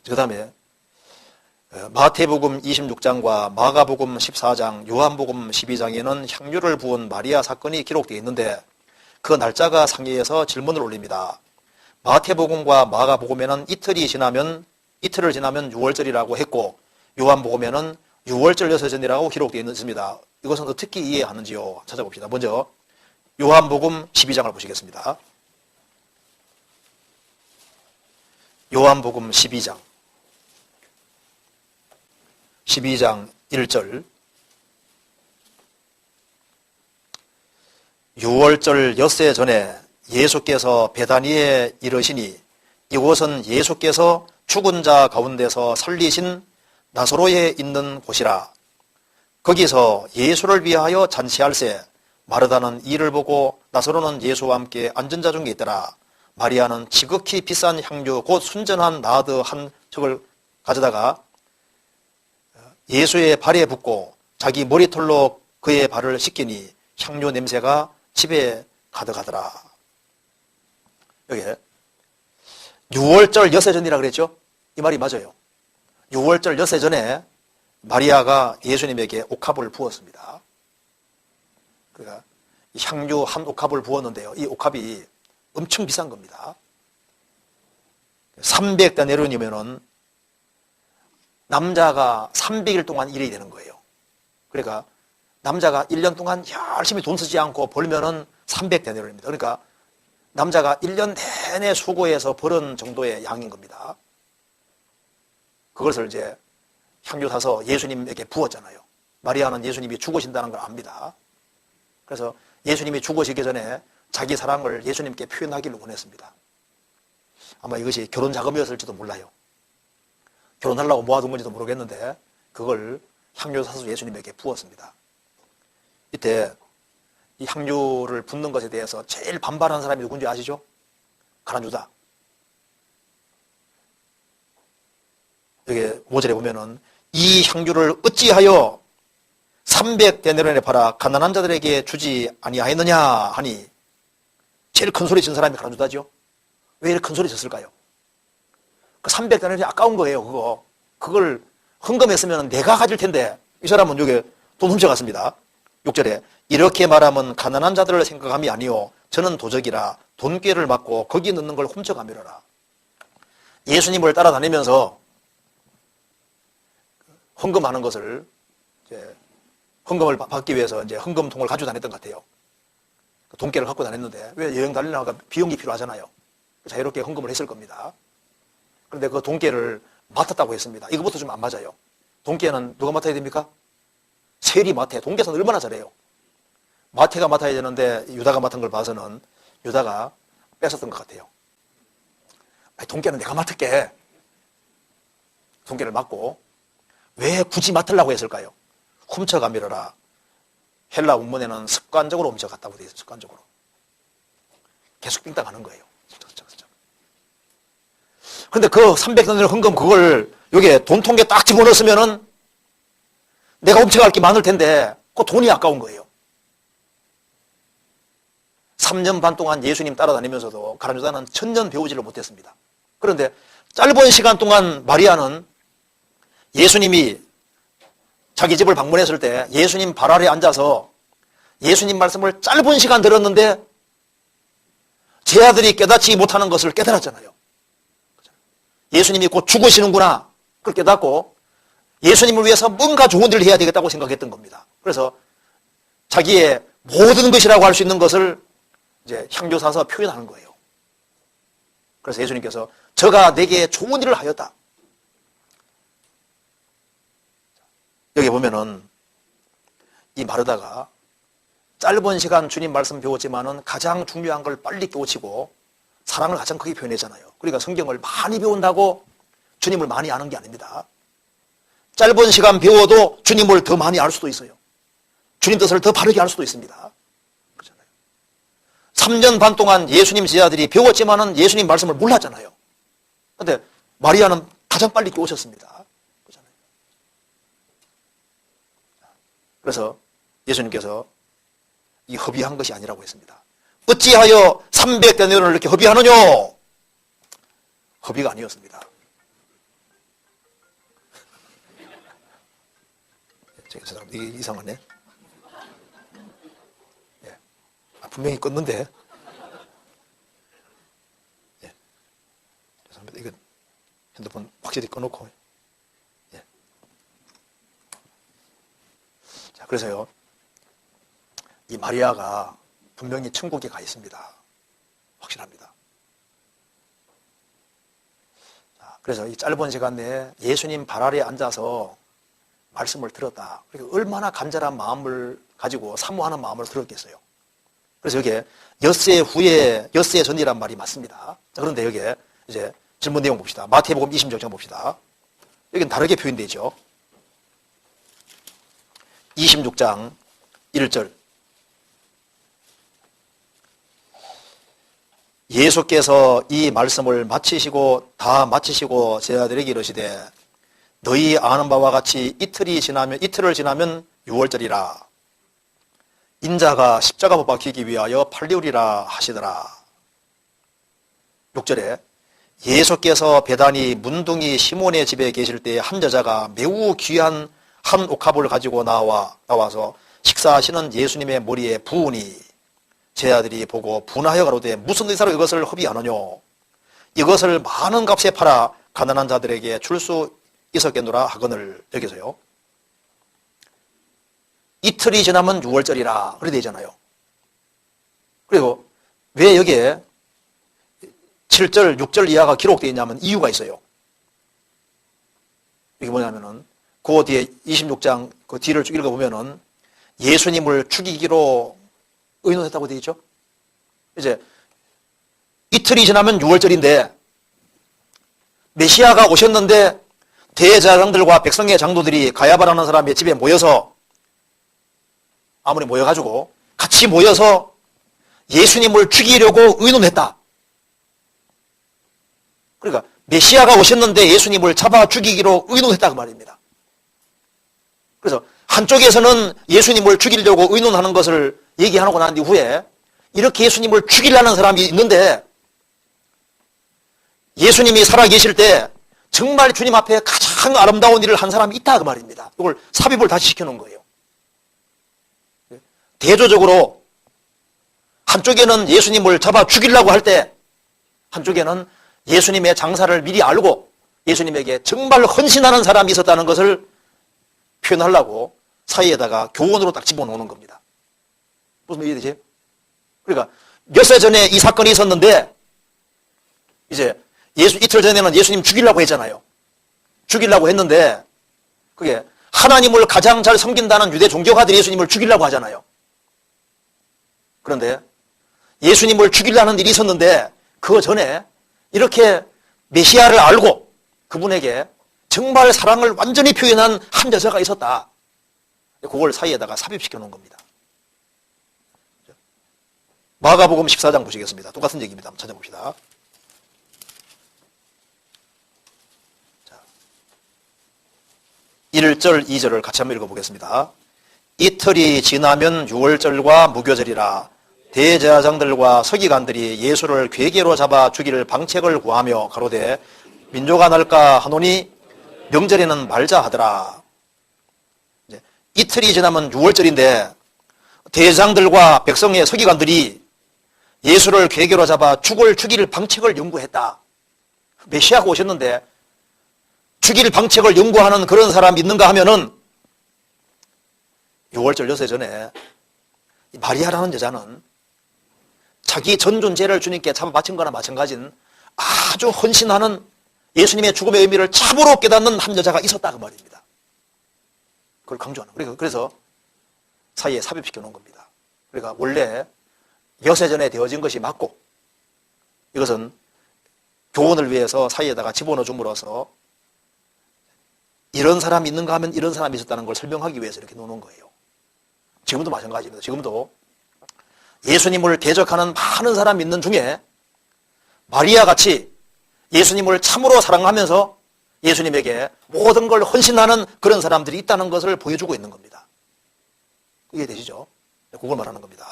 그 다음에 마태복음 26장과 마가복음 14장, 요한복음 12장에는 향유를 부은 마리아 사건이 기록되어 있는데 그 날짜가 상이해서 질문을 올립니다. 마태복음과 마가복음에는 이틀을 지나면 6월절이라고 했고 요한복음에는 6월절 여세전이라고 기록되어 있습니다. 이것은 어떻게 이해하는지요? 찾아봅시다. 먼저 요한복음 12장을 보시겠습니다. 요한복음 12장 1절 6월절 엿새 전에 예수께서 베다니에 이르시니 이곳은 예수께서 죽은 자 가운데서 살리신 나사로에 있는 곳이라. 거기서 예수를 위하여 잔치할세 마르다는 이를 보고 나사로는 예수와 함께 앉은 자 중에 있더라. 마리아는 지극히 비싼 향유 곧 순전한 나드 한 척을 가져다가 예수의 발에 붓고 자기 머리털로 그의 발을 씻기니 향유 냄새가 집에 가득하더라. 여기 6월절 엿새전이라 그랬죠? 이 말이 맞아요. 6월절 엿새전에 마리아가 예수님에게 옥합을 부었습니다. 그러니까 향유 한 옥합을 부었는데요. 이 옥합이 엄청 비싼 겁니다. 300데나리온이면은 남자가 300일 동안 일이 되는 거예요. 그러니까 남자가 1년 동안 열심히 돈 쓰지 않고 벌면은 300데나리온입니다. 그러니까 남자가 1년 내내 수고해서 벌은 정도의 양인 겁니다. 그것을 이제 향유 사서 예수님에게 부었잖아요. 마리아는 예수님이 죽으신다는 걸 압니다. 그래서 예수님이 죽으시기 전에 자기 사랑을 예수님께 표현하기를 원했습니다. 아마 이것이 결혼 자금이었을지도 몰라요. 결혼하려고 모아둔 건지도 모르겠는데 그걸 향유 사서 예수님에게 부었습니다. 이때 이 향유를 붓는 것에 대해서 제일 반발하는 사람이 누군지 아시죠? 가룟 유다. 여기 5절에 보면은 이 향유를 어찌하여 300데나리온에 팔아 가난한 자들에게 주지 아니하였느냐 하니 제일 큰 소리 친 사람이 가룟 유다죠. 왜 이렇게 큰 소리 쳤을까요? 그 300데나리온이 아까운 거예요. 그걸 헌금했으면 내가 가질 텐데 이 사람은 여기 돈 훔쳐갔습니다. 6절에 이렇게 말하면 가난한 자들을 생각함이 아니요 저는 도적이라 돈꾀를 맞고 거기 넣는 걸 훔쳐가미러라. 예수님을 따라다니면서 헌금하는 것을 이제 헌금을 받기 위해서 이제 헌금통을 가지고 다녔던 것 같아요. 돈깨를 갖고 다녔는데 왜 여행 다니려고 비용이 필요하잖아요. 자유롭게 헌금을 했을 겁니다. 그런데 그 돈깨를 맡았다고 했습니다. 이거부터 좀 안 맞아요. 돈깨는 누가 맡아야 됩니까? 세리 맡아요. 돈깨는 얼마나 잘해요. 마태가 맡아야 되는데 유다가 맡은 걸 봐서는 유다가 뺏었던 것 같아요. 돈깨는 내가 맡을게. 돈깨를 맡고 왜 굳이 맡으려고 했을까요? 훔쳐가미러라. 헬라 원문에는 습관적으로 훔쳐갔다고 되어 있어요. 습관적으로. 계속 빙땅하는 거예요. 그런데 그 300데나리온 헌금 그걸 여기에 돈통에 딱 집어넣었으면은 내가 훔쳐갈 게 많을 텐데 그 돈이 아까운 거예요. 3년 반 동안 예수님 따라다니면서도 가룟 유다는 천년 배우지를 못했습니다. 그런데 짧은 시간 동안 마리아는 예수님이 자기 집을 방문했을 때 예수님 발 아래 앉아서 예수님 말씀을 짧은 시간 들었는데 제 아들이 깨닫지 못하는 것을 깨달았잖아요. 예수님이 곧 죽으시는구나 그걸 깨닫고 예수님을 위해서 뭔가 좋은 일을 해야 되겠다고 생각했던 겁니다. 그래서 자기의 모든 것이라고 할 수 있는 것을 이제 향유 사서 표현하는 거예요. 그래서 예수님께서 저가 내게 좋은 일을 하였다. 여기 보면은 이 마르다가 짧은 시간 주님 말씀 배웠지만은 가장 중요한 걸 빨리 깨우치고 사랑을 가장 크게 표현했잖아요. 그러니까 성경을 많이 배운다고 주님을 많이 아는 게 아닙니다. 짧은 시간 배워도 주님을 더 많이 알 수도 있어요. 주님 뜻을 더 바르게 알 수도 있습니다. 그렇잖아요. 3년 반 동안 예수님 제자들이 배웠지만은 예수님 말씀을 몰랐잖아요. 그런데 마리아는 가장 빨리 깨우쳤습니다. 그렇잖아요. 그래서 예수님께서 이 허비한 것이 아니라고 했습니다. 어찌하여 300데나리온을 이렇게 허비하느냐? 허비가 아니었습니다. 죄송합니다. 이게 이상하네. 예. 분명히 껐는데. 예. 죄송합니다. 이거 핸드폰 확실히 꺼놓고. 예. 자, 그래서요. 이 마리아가 분명히 천국에 가 있습니다. 확실합니다. 자, 그래서 이 짧은 시간 내에 예수님 발 아래에 앉아서 말씀을 들었다. 그러니까 얼마나 간절한 마음을 가지고 사모하는 마음을 들었겠어요. 그래서 여기에 엿새 후에 엿새 전이란 말이 맞습니다. 자, 그런데 여기에 이제 질문 내용 봅시다. 마태복음 26장 봅시다. 여기는 다르게 표현되죠. 26장 1절. 예수께서 이 말씀을 다 마치시고 제자들에게 이르시되 너희 아는 바와 같이 이틀을 지나면 6월절이라 인자가 십자가 못 박히기 위하여 팔리우리라 하시더라. 6절에 예수께서 베다니 문둥이 시몬의 집에 계실 때 한 여자가 매우 귀한 한 옥합을 가지고 나와서 식사하시는 예수님의 머리에 부으니 제자들이 보고 분하여 가로되 무슨 의사로 이것을 허비하느뇨 이것을 많은 값에 팔아 가난한 자들에게 줄 수 있었겠노라 하거늘. 여기서요 이틀이 지나면 6월절이라 그래 되잖아요. 그리고 왜 여기에 7절 6절 이하가 기록되어 있냐면 이유가 있어요. 이게 뭐냐면은 그 뒤에 26장 그 뒤를 쭉 읽어보면은 예수님을 죽이기로 의논했다고 되어 있죠. 이제 이틀이 지나면 6월절인데 메시아가 오셨는데 대제사장들과 백성의 장로들이 가야바라는 사람의 집에 모여서 아무리 모여가지고 같이 모여서 예수님을 죽이려고 의논했다. 그러니까 메시아가 오셨는데 예수님을 잡아 죽이기로 의논했다 그 말입니다. 그래서 한쪽에서는 예수님을 죽이려고 의논하는 것을 얘기하고 난 이후에 이렇게 예수님을 죽이려는 사람이 있는데 예수님이 살아계실 때 정말 주님 앞에 가장 아름다운 일을 한 사람이 있다 그 말입니다. 이걸 삽입을 다시 시켜놓은 거예요. 대조적으로 한쪽에는 예수님을 잡아 죽이려고 할 때 한쪽에는 예수님의 장사를 미리 알고 예수님에게 정말 헌신하는 사람이 있었다는 것을 표현하려고 사이에다가 교훈으로 딱 집어넣는 겁니다. 무슨 이해되지? 그러니까 몇 세 전에 이 사건이 있었는데 이제 이틀 전에는 예수님 죽이려고 했잖아요. 죽이려고 했는데 그게 하나님을 가장 잘 섬긴다는 유대 종교가들이 예수님을 죽이려고 하잖아요. 그런데 예수님을 죽이려는 일이 있었는데 그 전에 이렇게 메시아를 알고 그분에게 정말 사랑을 완전히 표현한 한 여자가 있었다. 그걸 사이에다가 삽입시켜 놓은 겁니다. 마가복음 14장 보시겠습니다. 똑같은 얘기입니다. 한번 찾아봅시다. 자, 1절, 2절을 같이 한번 읽어보겠습니다. 이틀이 지나면 6월절과 무교절이라 대제사장들과 서기관들이 예수를 괴계로 잡아 죽일 방책을 구하며 가로되 민조가 날까 하노니 명절에는 말자 하더라. 이틀이 지나면 6월절인데 대제사장들과 백성의 서기관들이 예수를 괴계로 잡아 죽일 방책을 연구했다. 메시아가 오셨는데 죽일 방책을 연구하는 그런 사람이 있는가 하면은 6월절 요새 전에 마리아라는 여자는 자기 전 존재를 주님께 잡아 바친 거나 마찬가지인 아주 헌신하는 예수님의 죽음의 의미를 참으로 깨닫는 한 여자가 있었다 그 말입니다. 그걸 강조하는 거예요. 그래서 사이에 삽입시켜 놓은 겁니다. 그러니까 원래 여세 전에 되어진 것이 맞고 이것은 교훈을 위해서 사이에다가 집어넣어 줌으로써 이런 사람이 있는가 하면 이런 사람이 있었다는 걸 설명하기 위해서 이렇게 놓는 거예요. 지금도 마찬가지입니다. 지금도 예수님을 대적하는 많은 사람이 있는 중에 마리아 같이 예수님을 참으로 사랑하면서 예수님에게 모든 걸 헌신하는 그런 사람들이 있다는 것을 보여주고 있는 겁니다. 이해되시죠? 그걸 말하는 겁니다.